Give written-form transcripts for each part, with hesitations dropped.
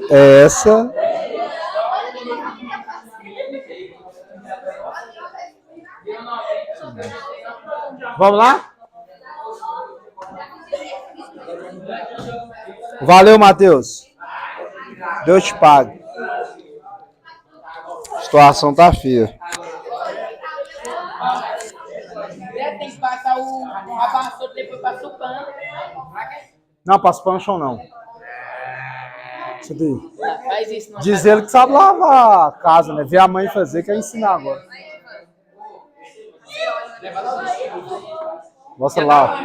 Essa. Vamos lá? Valeu, Matheus. Deus te pague. A situação tá feia. Tem que passar a vassoura, depois passa o pano. Não, passa pano no chão, não. Isso daí. Faz isso. Diz ele que sabe lavar a casa, né? Ver a mãe fazer, quer ensinar agora. Mostra lá.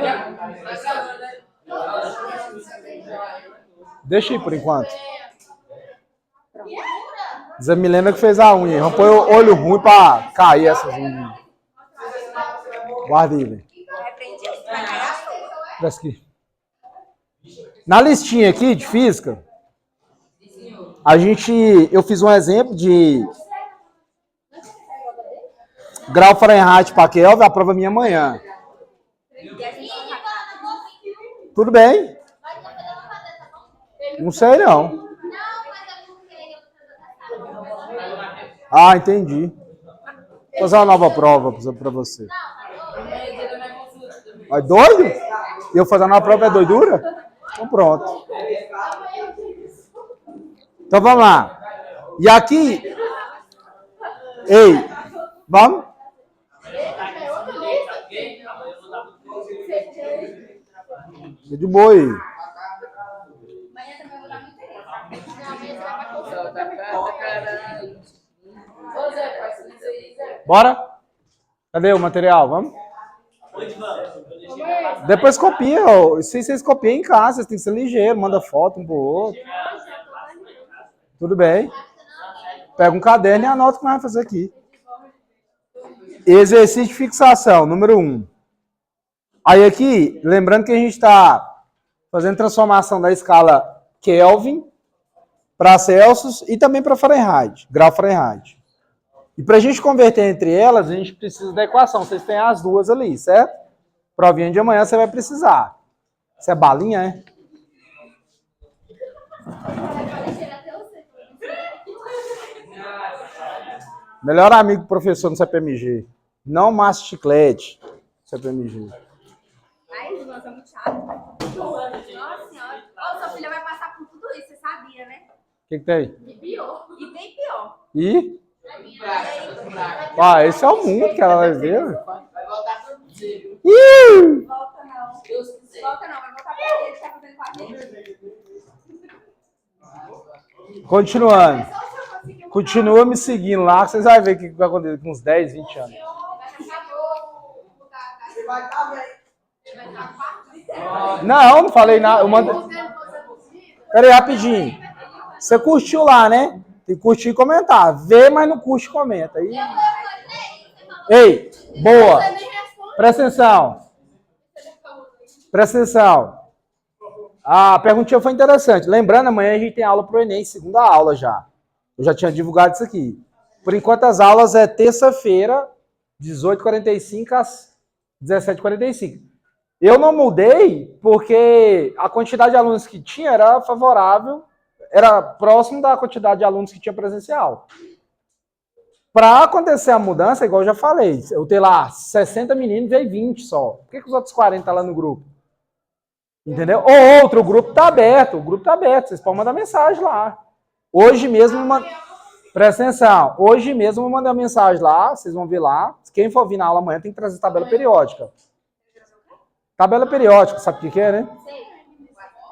Deixa aí por enquanto. Diz a Milena que fez a unha. Vamos pôr o olho ruim pra cair essas unhas. Guarda aí, velho. Desce aqui. Na listinha aqui de física, eu fiz um exemplo de grau Fahrenheit para Kelvin, a prova minha amanhã. Tudo bem? Não sei não. Ah, entendi. Vou fazer uma nova prova para você. É doido? Eu fazer uma prova é doidura? Então pronto. Então vamos lá. E aqui... Ei, vamos? De boa aí. Bora? Cadê o material? Vamos? Depois copia. Se vocês copiam em casa, vocês têm que ser ligeiro. Manda foto um pro outro. Tudo bem. Pega um caderno e anota o que nós vamos fazer aqui. Exercício de fixação, número 1. Aí aqui, lembrando que a gente está fazendo transformação da escala Kelvin para Celsius e também para Fahrenheit, grau Fahrenheit. E para a gente converter entre elas, a gente precisa da equação. Vocês têm as duas ali, certo? Provinha de amanhã você vai precisar. Isso é balinha, é? Melhor amigo do professor no CPMG. Não massa chiclete. CPMG. Ai, nossa, é muito chato. Nossa senhora. Ô, sua filha vai passar por tudo isso, você sabia, né? O que tem? E pior. E bem pior. E? Ah, esse é o mundo que ela vai ver. Vai voltar tudo dia. Volta não. Volta não, vai voltar pra ele, tá fazendo com a gente. Continuando. Continua me seguindo lá, vocês vão ver o que vai acontecer com uns 10, 20 anos. Não falei nada. Eu mando... Peraí, rapidinho. Você curtiu lá, né? Tem que curtir e comentar. Vê, mas não curte e comenta. Aí... Ei, boa. Presta atenção. Presta atenção. A perguntinha foi interessante. Lembrando, amanhã a gente tem aula pro Enem, segunda aula já. Eu já tinha divulgado isso aqui. Por enquanto, as aulas é terça-feira, 18h45 às 17h45. Eu não mudei porque a quantidade de alunos que tinha era favorável, era próximo da quantidade de alunos que tinha presencial. Para acontecer a mudança, igual eu já falei, eu tenho lá 60 meninos, veio 20 só. Por que os outros 40 estão lá no grupo? Entendeu? Ou outro, o grupo está aberto, vocês podem mandar mensagem lá. Hoje mesmo, presta atenção, hoje mesmo eu vou mandar uma mensagem lá, vocês vão ver lá. Quem for vir na aula amanhã tem que trazer tabela periódica. Tabela periódica, sabe o que é, né?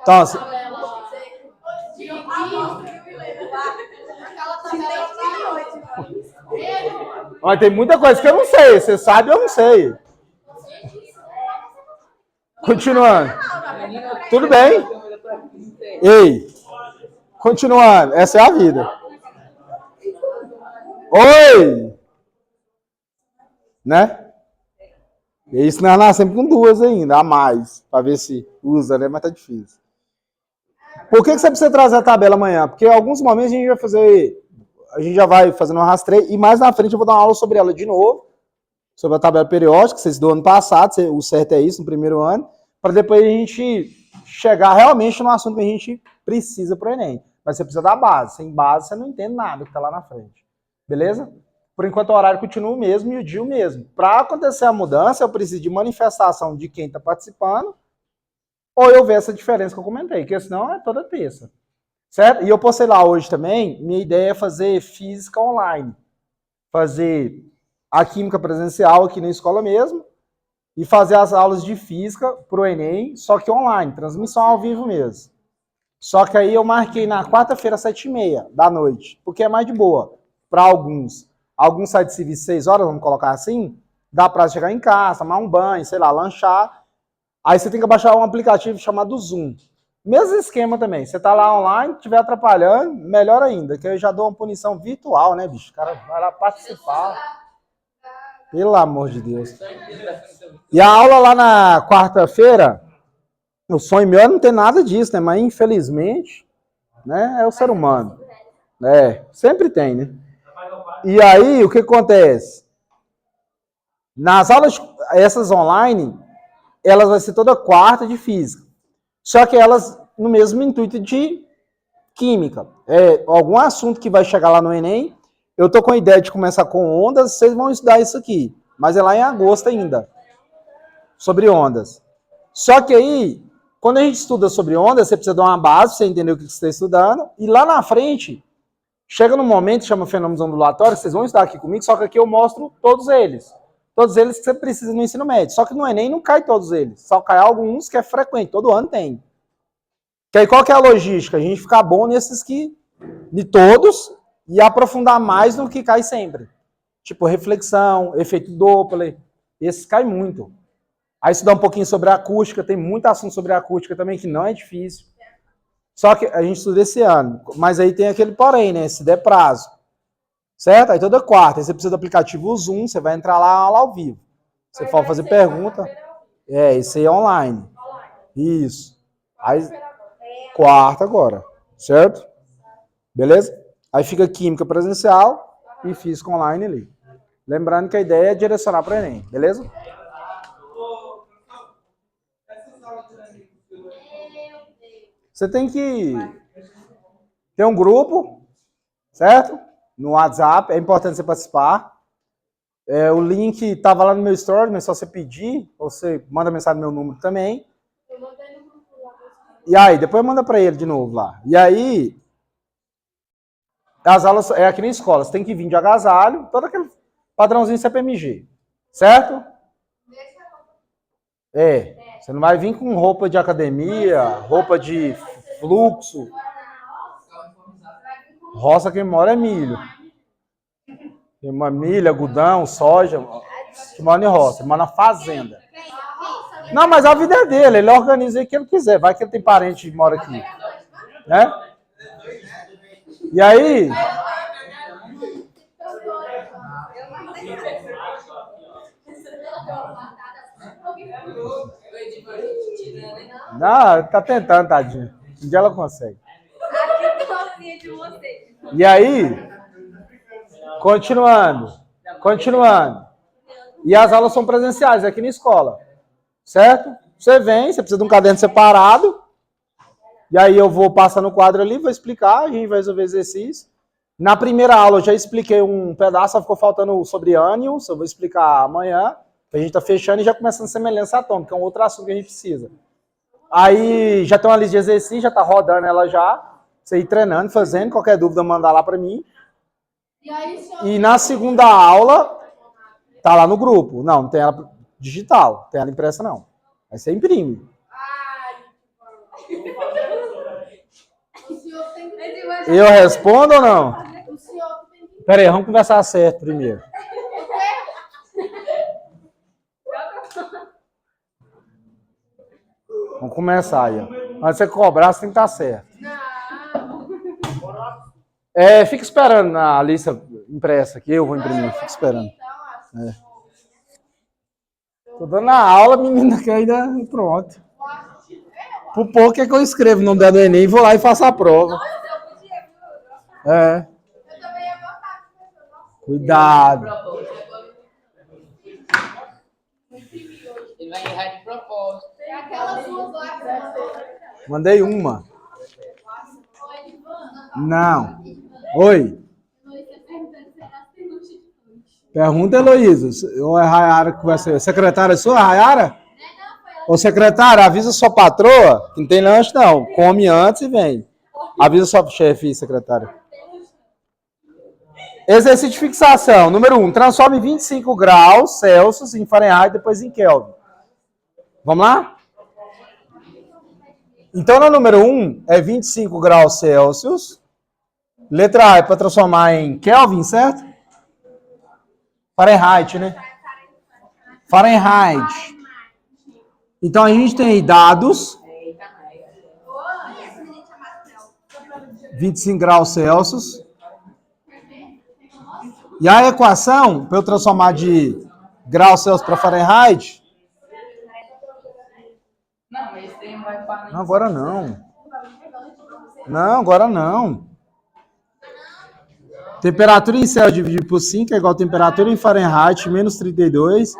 Então, assim... Mas tem muita coisa que eu não sei, você sabe, eu não sei. Continuando. Tudo bem? Ei, continuando, essa é a vida. Oi! Né? E isso nós nascemos com duas ainda, a mais, para ver se usa, né? Mas tá difícil. Por que você precisa trazer a tabela amanhã? Porque em alguns momentos a gente já vai fazendo um rastreio, e mais na frente eu vou dar uma aula sobre ela de novo, sobre a tabela periódica, vocês do ano passado, o certo é isso, no primeiro ano, para depois a gente chegar realmente no assunto que a gente precisa para o Enem. Mas você precisa da base. Sem base, você não entende nada que está lá na frente. Beleza? Por enquanto, o horário continua o mesmo e o dia o mesmo. Para acontecer a mudança, eu preciso de manifestação de quem está participando ou eu ver essa diferença que eu comentei, porque senão é toda terça. Certo? E eu postei lá hoje também, minha ideia é fazer física online. Fazer a química presencial aqui na escola mesmo e fazer as aulas de física para o Enem, só que online, transmissão ao vivo mesmo. Só que aí eu marquei na quarta-feira, 7h30 da noite, porque é mais de boa para alguns. Alguns saem de serviço 6 horas, vamos colocar assim, dá para chegar em casa, tomar um banho, sei lá, lanchar. Aí você tem que baixar um aplicativo chamado Zoom. Mesmo esquema também. Você tá lá online, estiver atrapalhando, melhor ainda, que eu já dou uma punição virtual, né, bicho? O cara vai lá participar. Pelo amor de Deus. E a aula lá na quarta-feira, o sonho meu é não ter nada disso, né? Mas infelizmente, né, é o ser humano. Sempre tem, né? E aí, o que acontece? Nas aulas, essas online, elas vão ser toda quarta de física. Só que elas no mesmo intuito de química. Algum assunto que vai chegar lá no Enem, eu tô com a ideia de começar com ondas, vocês vão estudar isso aqui. Mas é lá em agosto ainda. Sobre ondas. Só que aí, quando a gente estuda sobre ondas, você precisa dar uma base pra você entender o que você está estudando. E lá na frente, chega num momento que chama fenômenos ondulatórios, vocês vão estudar aqui comigo, só que aqui eu mostro todos eles. Todos eles que você precisa no ensino médio. Só que no Enem não cai todos eles. Só cai alguns que é frequente. Todo ano tem. Que aí qual que é a logística? A gente ficar bom nesses que, de todos, e aprofundar mais no que cai sempre. Tipo reflexão, efeito Doppler. Esses cai muito. Aí estudar um pouquinho sobre acústica. Tem muito assunto sobre acústica também, que não é difícil. Só que a gente estuda esse ano. Mas aí tem aquele porém, né? Se der prazo. Certo? Aí toda quarta. Aí você precisa do aplicativo Zoom. Você vai entrar lá ao vivo. Você pode fazer pergunta. Isso aí é online. Isso. Aí, quarta agora. Certo? Beleza? Aí fica química presencial e física online ali. Lembrando que a ideia é direcionar para o Enem. Beleza? Você tem que ter um grupo, certo? No WhatsApp, é importante você participar. O link estava lá no meu story, mas é só você pedir, ou você manda mensagem no meu número também. E aí, depois manda para ele de novo lá. E aí, as aulas é aqui na escola, você tem que vir de agasalho, todo aquele padrãozinho CPMG, certo? Você não vai vir com roupa de academia, quiroupa de fluxo. Roça quem mora é milho. Tem uma milho, algodão, soja, que mora em roça, mora na fazenda. Não, mas a vida é dele, ele organiza o que ele quiser, vai que ele tem parente que mora aqui. Né? E aí... Não, tá tentando, tadinho. Um dia ela consegue. E aí, continuando. E as aulas são presenciais aqui na escola. Certo? Você vem, você precisa de um caderno separado. E aí eu vou passar no quadro ali, vou explicar, a gente vai resolver exercício. Na primeira aula eu já expliquei um pedaço, só ficou faltando sobre ânions, eu vou explicar amanhã. A gente tá fechando e já começando semelhança atômica, é um outro assunto que a gente precisa. Aí já tem uma lista de exercícios, já tá rodando ela já. Você ir treinando, fazendo, qualquer dúvida mandar lá para mim. E na segunda aula, tá lá no grupo. Não tem ela digital, não tem ela impressa não. Aí você imprime. Eu respondo ou não? Pera aí, vamos conversar certo primeiro. Vamos começar aí. Antes de você cobrar, você tem que estar certo. Fica esperando na lista impressa que eu vou imprimir. Fica esperando. Tô dando a aula, menina, que ainda pronto. Por pouco é que eu escrevo o nome da do Enem e vou lá e faço a prova. Cuidado. Ele vai errar de propósito. Mandei uma. Não. Oi. Pergunta, Heloísa. Ou é a Rayara que vai ser? Secretária sua, Rayara? Ô, secretária, avisa sua patroa que não tem lanche, não. Come antes e vem. Avisa sua chefe, secretária. Exercício de fixação. Número 1. Transforme 25 graus Celsius em Fahrenheit, depois em Kelvin. Vamos lá? Então, no número 1 é 25 graus Celsius. Letra A é para transformar em Kelvin, certo? Fahrenheit, né? Fahrenheit. Então, a gente tem aí dados. 25 graus Celsius. E a equação, para eu transformar de graus Celsius para Fahrenheit... Não, mas esse trem vai para... Não, agora não. Não, agora não. Temperatura em Celsius dividido por 5 é igual a temperatura em Fahrenheit, menos 32,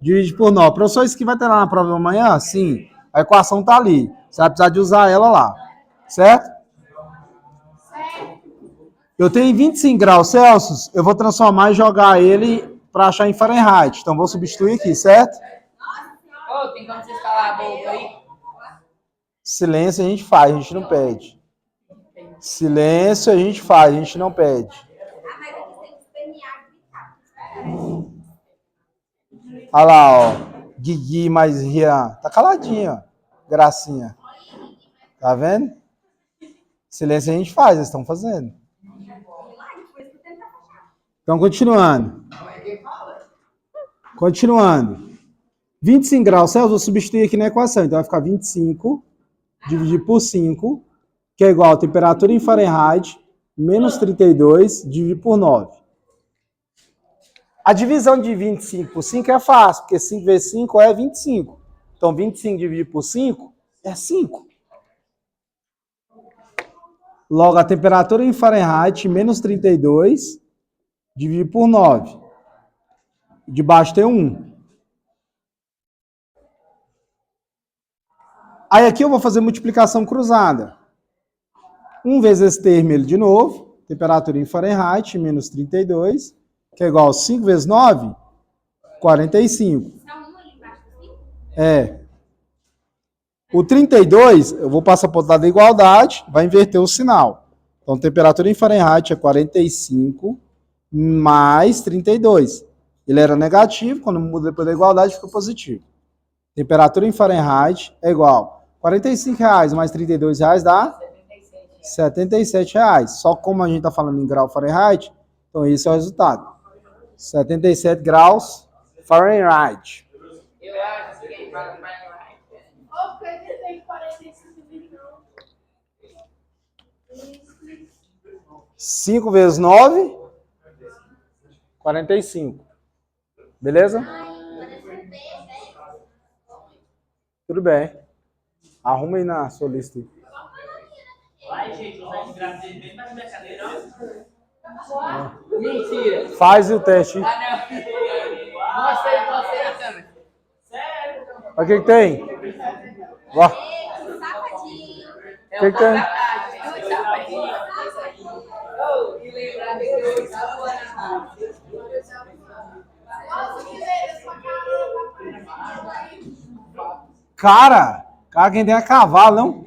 dividido por 9. Professor, isso que vai ter lá na prova amanhã? Sim. A equação está ali. Você vai precisar de usar ela lá. Certo? Eu tenho 25 graus Celsius, eu vou transformar e jogar ele para achar em Fahrenheit. Então, vou substituir aqui, certo? Ô, tem como vocês calar a boca aí? Silêncio a gente faz, a gente não pede. Silêncio a gente faz, a gente não pede. Olha lá, ó. Guigui mais Rian. Tá caladinho, ó. Gracinha. Tá vendo? Silêncio a gente faz, eles estão fazendo. Então, continuando. Continuando. 25 graus Celsius, vou substituir aqui na equação. Então, vai ficar 25 dividido por 5, que é igual a temperatura em Fahrenheit, menos 32, dividido por 9. A divisão de 25 por 5 é fácil, porque 5 vezes 5 é 25. Então, 25 dividido por 5 é 5. Logo, a temperatura em Fahrenheit, menos 32, dividido por 9. Debaixo tem 1. Aí aqui eu vou fazer multiplicação cruzada. 1 vezes esse termo ele de novo. Temperatura em Fahrenheit, menos 32, que é igual a 5 vezes 9, 45. É. O 32, eu vou passar para o lado da igualdade, vai inverter o sinal. Então, temperatura em Fahrenheit é 45 mais 32. Ele era negativo, quando muda depois da igualdade, fica positivo. Temperatura em Fahrenheit é igual a R$45 mais R$32 dá R$77. Só como a gente está falando em grau Fahrenheit, então esse é o resultado. 77 graus Fahrenheit. Eu acho que ele fala Fahrenheit. Ô, porque ele tem 45 milhões. 5 vezes 9, 45. Beleza? Tudo bem. Arruma aí na sua lista. Vai, gente, os dois gráficos bem mais minha cadeira, ó. Mentira. Faz o teste. Ah, não. Mostra aí, câmera. Sério? O que tem? Ó. É Que que é? Oh, e lembrar que eu estava na Cara, quem tem a cavalo, não?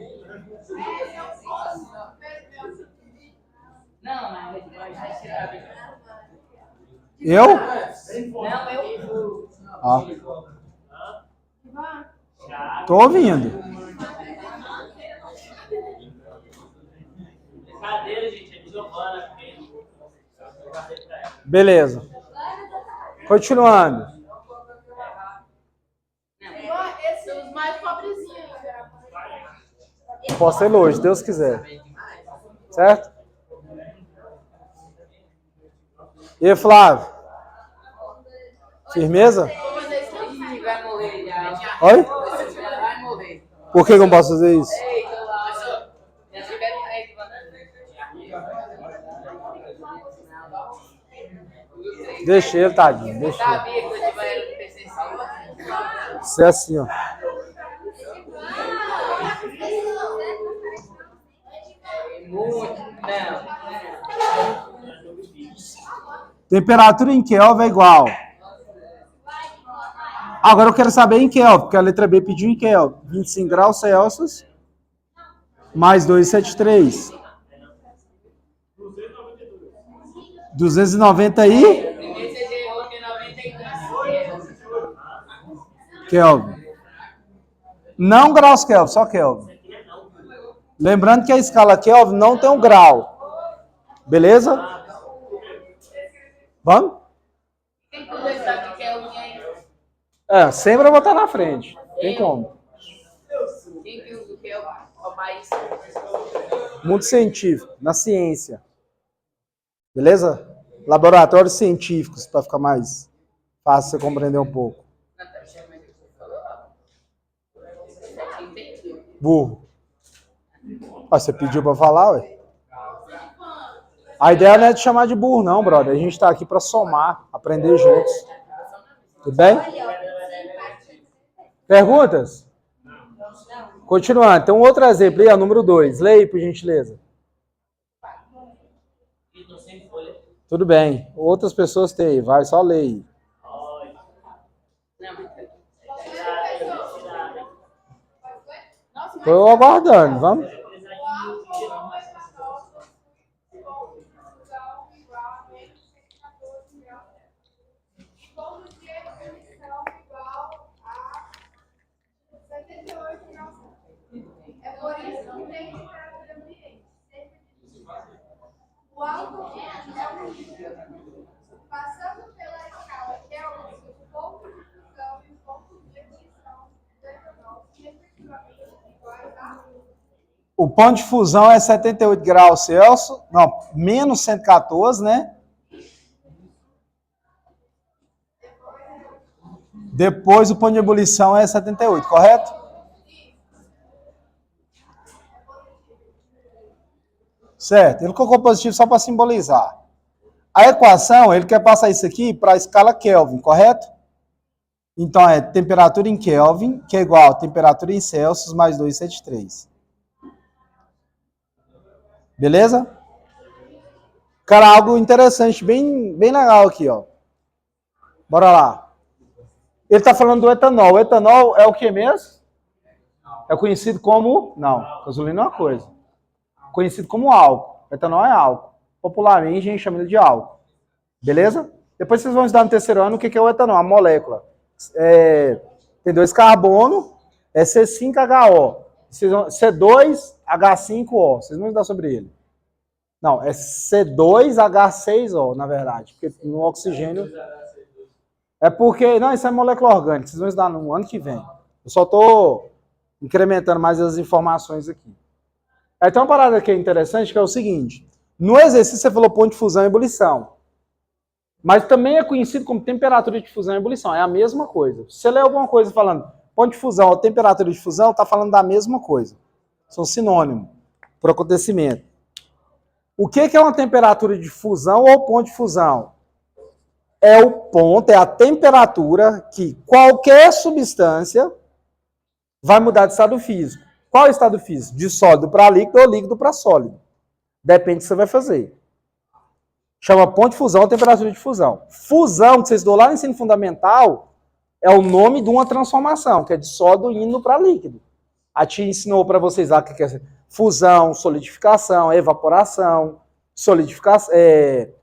Não, mas vai tirar. Eu? Não, eu. Ó. Tô ouvindo. Cadeira, gente, é desovana. Beleza. Continuando. Esses são os mais pobrezinhos. Posso ir hoje, se Deus quiser. Certo? E aí, Flávio? Firmeza? Ih, vai morrer já. Oi? Vai morrer. Por que eu não posso fazer isso? Eita, lá. Já tiveram aí que Deixa ele, tadinho. Deixa ele. sabia que eu tive no PCC. Isso é assim, ó. Temperatura em Kelvin é igual. Agora eu quero saber em Kelvin, porque a letra B pediu em Kelvin. 25 graus Celsius mais 273. 290 aí? Primeiro você errou que 92. Kelvin. Não graus Kelvin, só Kelvin. Lembrando que a escala Kelvin não tem um grau. Beleza? Vamos? Quem que você sabe que é o aí? Sempre eu vou estar na frente. Tem como. Quem que usa o que é o mais? Mundo científico, na ciência. Beleza? Laboratórios científicos, para ficar mais fácil você compreender um pouco. Burro. Você pediu para falar, ué? A ideia não é te chamar de burro, não, brother. A gente está aqui para somar, aprender juntos. Tudo bem? Perguntas? Continuando. Então, outro exemplo aí, ó, número 2. Leia aí, por gentileza. Tudo bem. Outras pessoas têm. Vai, só leia. Estou aguardando. Vamos? É por isso que tem temperatura ambiente. O álcool é um líquido. Passando pela escala Kelvin, o ponto de fusão e o ponto de ebulição do etanol, respectivamente, iguais a... O ponto de fusão é 78 graus Celsius. Não, menos 114, né? Depois o ponto de ebulição é 78, correto? Certo. Ele colocou positivo só para simbolizar. A equação, ele quer passar isso aqui para a escala Kelvin, correto? Então é temperatura em Kelvin, que é igual a temperatura em Celsius mais 273. Beleza? Cara, algo interessante, bem legal aqui, ó. Bora lá. Ele está falando do etanol. O etanol é o que mesmo? É conhecido como... Não, gasolina é uma coisa. Conhecido como álcool. O etanol é álcool. Popularmente, a gente chama ele de álcool. Beleza? Depois vocês vão estudar no terceiro ano o que é o etanol, a molécula. Tem 2 carbono, é C5HO. C2H5O. Vocês vão estudar sobre ele. Não, é C2H6O, na verdade. Porque no oxigênio... É porque... Não, isso é molécula orgânica. Vocês vão estudar no ano que vem. Eu só estou incrementando mais as informações aqui. Aí tem uma parada que é interessante, que é o seguinte. No exercício você falou ponto de fusão e ebulição. Mas também é conhecido como temperatura de fusão e ebulição. É a mesma coisa. Se você ler alguma coisa falando ponto de fusão ou temperatura de fusão, está falando da mesma coisa. São sinônimos para o acontecimento. O que é uma temperatura de fusão ou ponto de fusão? É o ponto, é a temperatura que qualquer substância vai mudar de estado físico. Qual é o estado físico? De sólido para líquido ou líquido para sólido. Depende do que você vai fazer. Chama ponto de fusão ou temperatura de fusão. Fusão, que vocês estudou lá no ensino fundamental, é o nome de uma transformação, que é de sólido indo para líquido. A tia ensinou para vocês lá o que é fusão, solidificação, evaporação,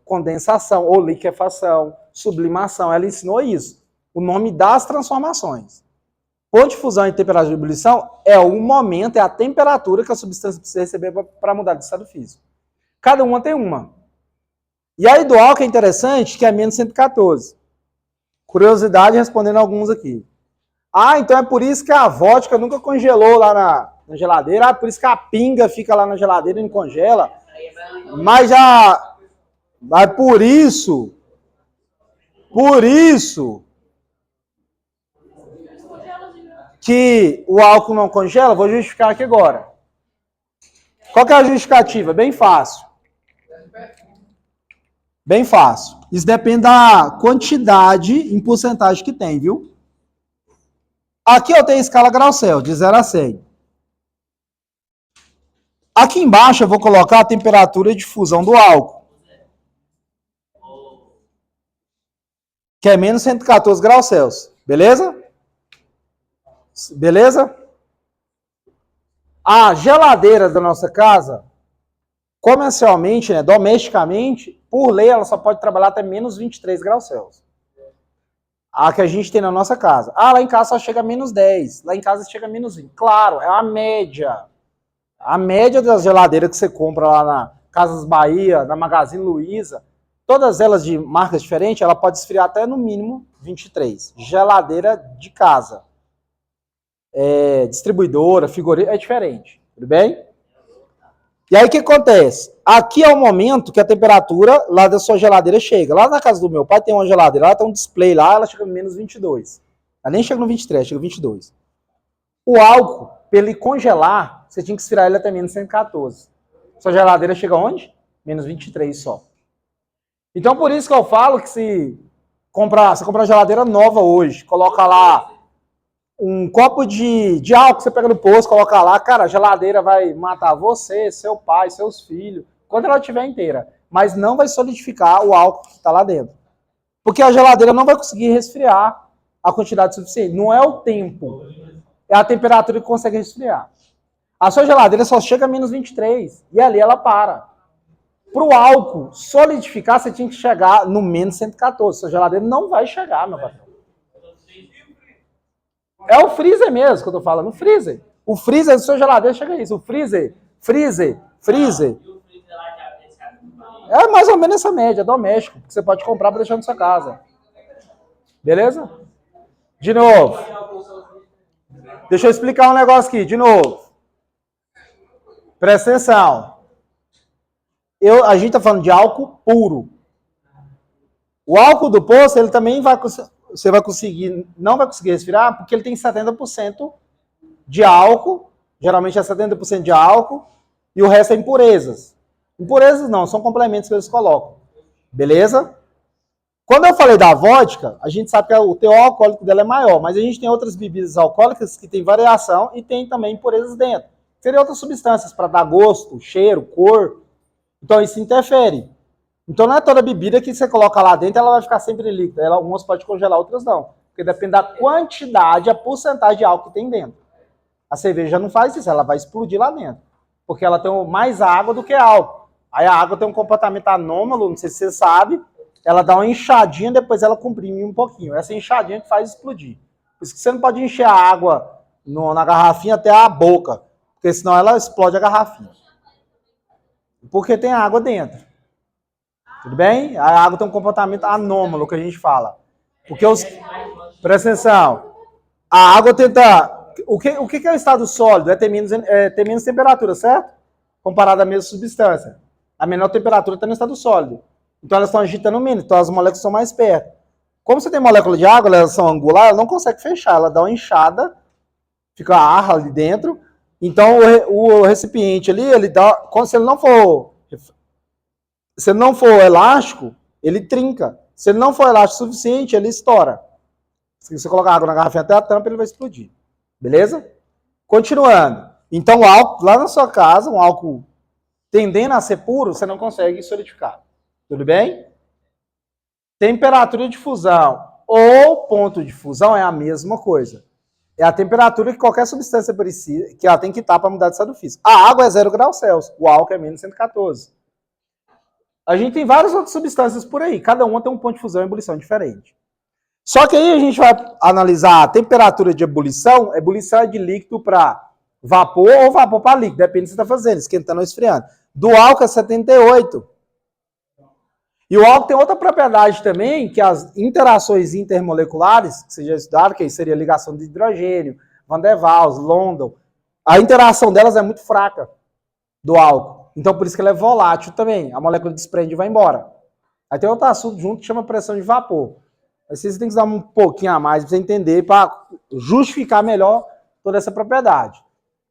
condensação ou liquefação, sublimação. Ela ensinou isso. O nome das transformações. Ponto de fusão e temperatura de ebulição é o momento, é a temperatura que a substância precisa receber para mudar de estado físico. Cada uma tem uma. E aí do álcool é interessante que é menos 114. Curiosidade respondendo alguns aqui. Então é por isso que a vodka nunca congelou lá na geladeira. Por isso que a pinga fica lá na geladeira e não congela. Mas por isso que o álcool não congela, vou justificar aqui agora. Qual que é a justificativa? Bem fácil. Bem fácil. Isso depende da quantidade em porcentagem que tem, viu? Aqui eu tenho a escala grau Celsius, de 0 a 100. Aqui embaixo eu vou colocar a temperatura de fusão do álcool. que é menos 114 graus Celsius. Beleza? Beleza? A geladeira da nossa casa, comercialmente, né, domesticamente, por lei, ela só pode trabalhar até menos 23 graus Celsius. A que a gente tem na nossa casa. Ah, lá em casa só chega a menos 10. Lá em casa chega a menos 20. Claro, é a média. A média das geladeiras que você compra lá na Casas Bahia, na Magazine Luiza, todas elas de marcas diferentes, ela pode esfriar até no mínimo 23. Geladeira de casa. Distribuidora, frigorífico, é diferente. Tudo bem? E aí o que acontece? Aqui é o momento que a temperatura lá da sua geladeira chega. Lá na casa do meu pai tem uma geladeira, lá tem um display lá, ela chega no menos 22. Ela nem chega no 23, chega no 22. O álcool, para ele congelar, você tinha que esfriar ele até menos 114. Sua geladeira chega onde? Menos 23 só. Então por isso que eu falo que você compra uma geladeira nova hoje, coloca lá um copo de álcool, você pega no posto, coloca lá, cara, a geladeira vai matar você, seu pai, seus filhos, quando ela estiver inteira. Mas não vai solidificar o álcool que está lá dentro. Porque a geladeira não vai conseguir resfriar a quantidade suficiente. Não é o tempo, é a temperatura que consegue resfriar. A sua geladeira só chega a menos 23, e ali ela para. Para o álcool solidificar, você tinha que chegar no menos 114. Sua geladeira não vai chegar, meu patrão. É o freezer mesmo que eu tô falando, o freezer. O freezer da sua geladeira chega a isso. O freezer. É mais ou menos essa média, doméstico, que você pode comprar para deixar na sua casa. Beleza? De novo. Deixa eu explicar um negócio aqui, de novo. Presta atenção. A gente tá falando de álcool puro. O álcool do poço, ele também você não vai conseguir respirar, porque ele tem 70% de álcool, geralmente é 70% de álcool, e o resto é impurezas. Impurezas não, são complementos que eles colocam. Beleza? Quando eu falei da vodka, a gente sabe que o teor alcoólico dela é maior, mas a gente tem outras bebidas alcoólicas que tem variação e tem também impurezas dentro. Seriam outras substâncias para dar gosto, cheiro, cor. Então isso interfere. Então não é toda bebida que você coloca lá dentro, ela vai ficar sempre líquida. Algumas pode congelar, outras não. Porque depende da quantidade, a porcentagem de álcool que tem dentro. A cerveja não faz isso, ela vai explodir lá dentro. Porque ela tem mais água do que álcool. Aí a água tem um comportamento anômalo, não sei se você sabe. Ela dá uma inchadinha, depois ela comprime um pouquinho. Essa inchadinha que faz explodir. Por isso que você não pode encher a água na garrafinha até a boca. Porque senão ela explode a garrafinha. Porque tem água dentro. Tudo bem? A água tem um comportamento anômalo, que a gente fala. Porque presta atenção. A água tenta... O que é o estado sólido? É ter menos temperatura, certo? Comparado à mesma substância. A menor temperatura está no estado sólido. Então elas estão agitando menos, então as moléculas são mais perto. Como você tem molécula de água, elas são angulares, ela não consegue fechar. Ela dá uma inchada, fica ar ali dentro. Então o recipiente ali, ele dá... Se ele não for elástico, ele trinca. Se ele não for elástico o suficiente, ele estoura. Se você colocar água na garrafinha até a tampa, ele vai explodir. Beleza? Continuando. Então, o álcool, lá na sua casa, um álcool tendendo a ser puro, você não consegue solidificar. Tudo bem? Temperatura de fusão ou ponto de fusão é a mesma coisa. É a temperatura que qualquer substância precisa, que ela tem que estar para mudar de estado físico. A água é 0 graus Celsius, o álcool é menos 114. A gente tem várias outras substâncias por aí, cada uma tem um ponto de fusão e ebulição diferente. Só que aí a gente vai analisar a temperatura de ebulição. Ebulição é de líquido para vapor ou vapor para líquido, depende do que você está fazendo, esquentando ou esfriando. Do álcool é 78. E o álcool tem outra propriedade também, que as interações intermoleculares, que vocês já estudaram, que seria a ligação de hidrogênio, Van der Waals, London, a interação delas é muito fraca do álcool. Então por isso que ela é volátil também. A molécula desprende e vai embora. Aí tem outro assunto junto que chama pressão de vapor. Aí vocês têm que dar um pouquinho a mais para você entender, para justificar melhor toda essa propriedade.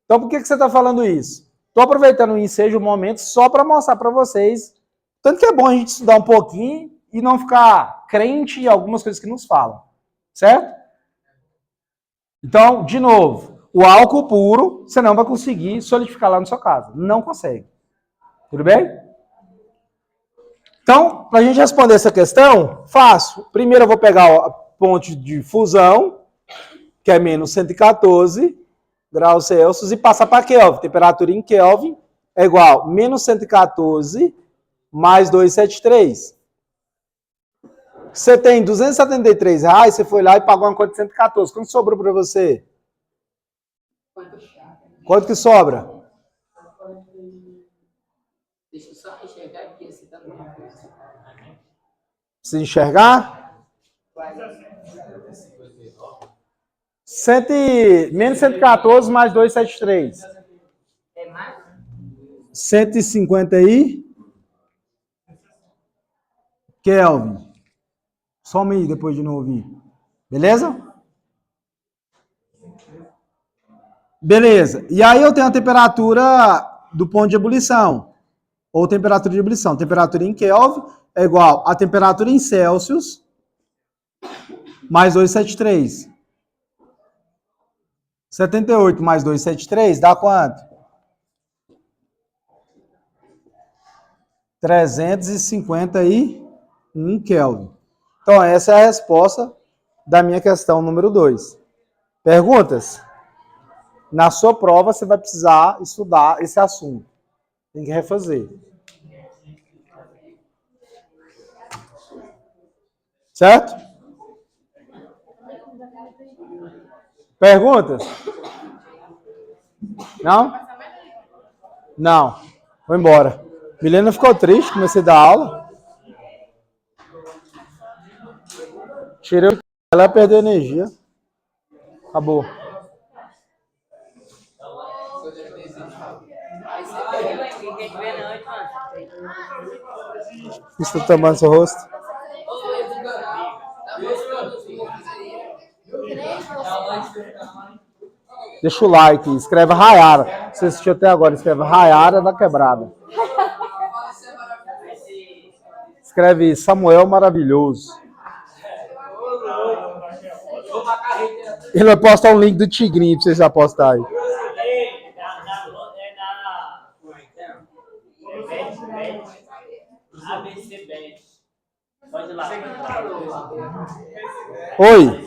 Então por que você está falando isso? Estou aproveitando o ensejo, o momento, só para mostrar para vocês. Tanto que é bom a gente estudar um pouquinho e não ficar crente em algumas coisas que nos falam. Certo? Então, de novo, o álcool puro, você não vai conseguir solidificar lá na sua casa. Não consegue. Tudo bem? Então, para a gente responder essa questão, fácil. Primeiro eu vou pegar a ponte de fusão, que é menos 114 graus Celsius, e passar para Kelvin. Temperatura em Kelvin é igual a menos 114 mais 273. Você tem R$273, você foi lá e pagou uma conta de 114. Quanto sobrou para você? Quanto que sobra? Deixa eu só enxergar aqui, assim, tá bom. Precisa enxergar? Menos 114 mais 273. É mais? 150 aí. Kelvin. Some aí depois de novo. Beleza? Beleza. E aí eu tenho a temperatura do ponto de ebulição. Ou temperatura de ebulição. Temperatura em Kelvin é igual a temperatura em Celsius mais 273. 78 mais 273 dá quanto? 351 Kelvin. Então, essa é a resposta da minha questão número 2. Perguntas? Na sua prova, você vai precisar estudar esse assunto. Tem que refazer. Certo? Perguntas? Não? Não. Vou embora. Milena ficou triste, comecei a dar aula. Tirei ela, perdeu energia. Acabou. Estou tomando seu rosto. Deixa o like, escreve Rayara. Você assistiu até agora, escreve Rayara da Quebrada. Escreve Samuel Maravilhoso. Ele vai postar um link do Tigrinho pra vocês apostarem aí. ABC Bet. Pode ir lá. Oi.